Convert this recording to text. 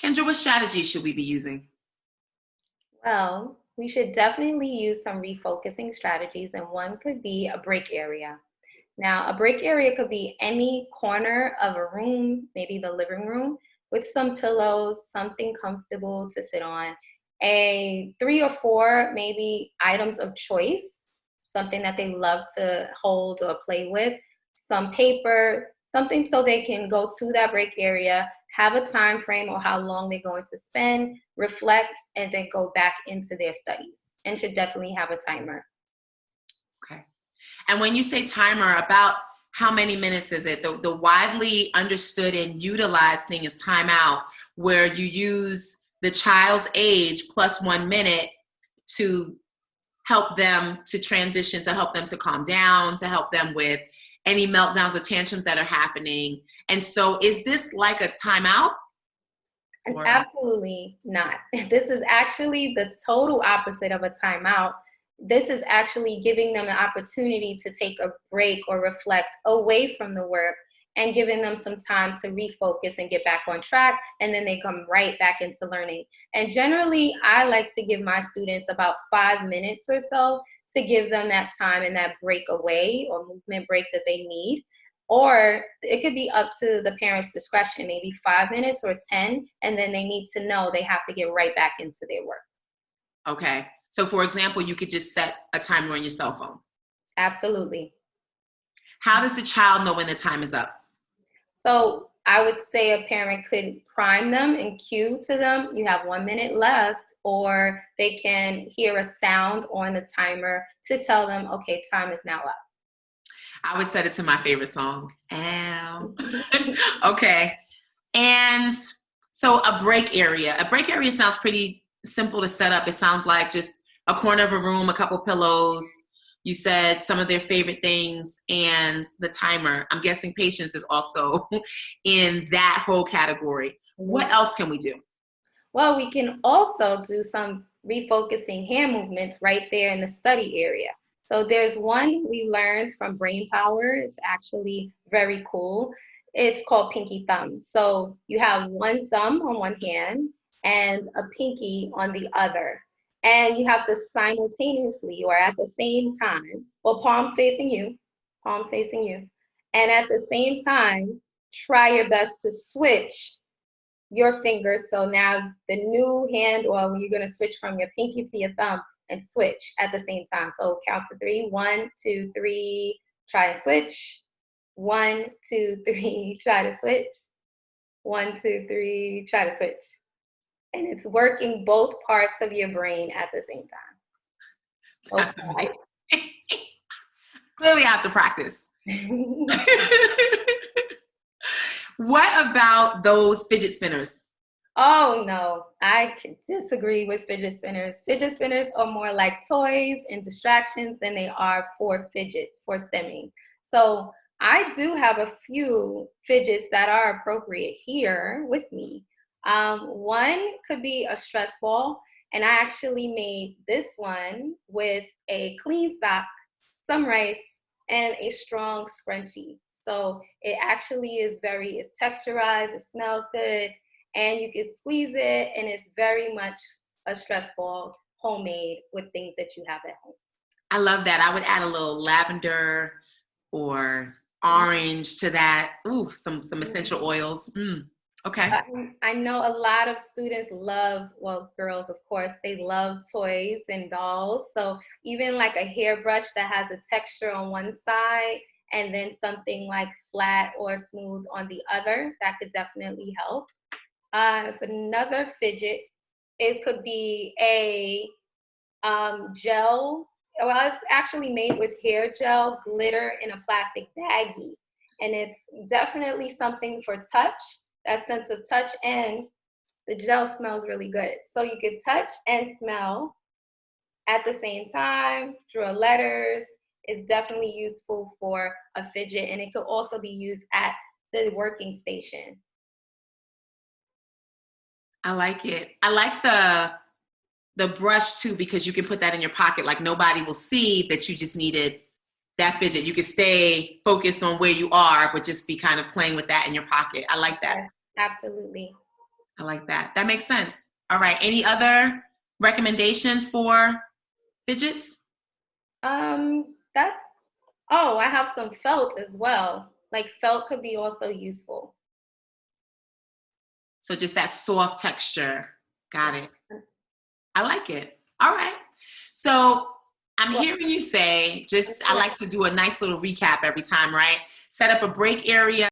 Kendra, what strategies should we be using? Well, we should definitely use some refocusing strategies, and one could be a break area. Now, a break area could be any corner of a room, maybe the living room, with some pillows, something comfortable to sit on, a 3 or 4 maybe items of choice, something that they love to hold or play with, some paper, something so they can go to that break area, have a time frame or how long they're going to spend, reflect, and then go back into their studies. And should definitely have a timer. Okay. And when you say timer, about how many minutes is it? The widely understood and utilized thing is timeout, where you use the child's age plus 1 minute to help them to transition, to help them to calm down, to help them with any meltdowns or tantrums that are happening. And so is this like a timeout? And Or absolutely not. This is actually the total opposite of a timeout. This is actually giving them an opportunity to take a break or reflect away from the work and giving them some time to refocus and get back on track. And then they come right back into learning. And generally, I like to give my students about 5 minutes or so to give them that time and that break away or movement break that they need. Or it could be up to the parent's discretion, maybe 5 minutes or 10, and then they need to know they have to get right back into their work. okay. So for example, you could just set a timer on your cell phone. Absolutely. How does the child know when the time is up? So I would say a parent could prime them and cue to them, you have 1 minute left, or they can hear a sound on the timer to tell them, okay, time is now up. I would set it to my favorite song. Ow. Okay. And so a break area. A break area sounds pretty simple to set up. It sounds like just a corner of a room, a couple pillows. You said some of their favorite things and the timer. I'm guessing patience is also in that whole category. What else can we do? Well, we can also do some refocusing hand movements right there in the study area. So there's one we learned from Brain Power. It's actually very cool. It's called pinky thumb. So you have one thumb on one hand and a pinky on the other. And you have to simultaneously or at the same time, well, palms facing you. And at the same time, try your best to switch your fingers. So now the new hand, or when you're going to switch from your pinky to your thumb and switch at the same time. So count to 3, 1, 2, 3, try and switch. 1, 2, 3, try to switch. 1, 2, 3, try to switch. And it's working both parts of your brain at the same time. Both sides. Clearly I have to practice. What about those fidget spinners? Oh no, I can disagree with fidget spinners. Fidget spinners are more like toys and distractions than they are for fidgets, for stemming. So I do have a few fidgets that are appropriate here with me. One could be a stress ball, and I actually made this one with a clean sock, some rice, and a strong scrunchie. So it actually is it's texturized, it smells good, and you can squeeze it, and it's very much a stress ball, homemade with things that you have at home. I love that. I would add a little lavender or orange to that. Ooh, some essential oils. Okay. I know a lot of students love, well, girls, of course, they love toys and dolls. So even like a hairbrush that has a texture on one side and then something like flat or smooth on the other, that could definitely help. For another fidget, it could be a gel. Well, it's actually made with hair gel, glitter in a plastic baggie. And it's definitely something for touch, that sense of touch, and the gel smells really good. So you could touch and smell at the same time, draw letters. It's definitely useful for a fidget, and it could also be used at the working station. I like it. I like the brush too, because you can put that in your pocket. Like nobody will see that you just needed that fidget. You can stay focused on where you are, but just be kind of playing with that in your pocket. I like that. Yes, absolutely. I like that. That makes sense. All right. Any other recommendations for fidgets? That's, oh, I have some felt as well. Like felt could be also useful. So just that soft texture. Got it. I like it. All right. So I'm Well, hearing you say, just I like to do a nice little recap every time, right? Set up a break area.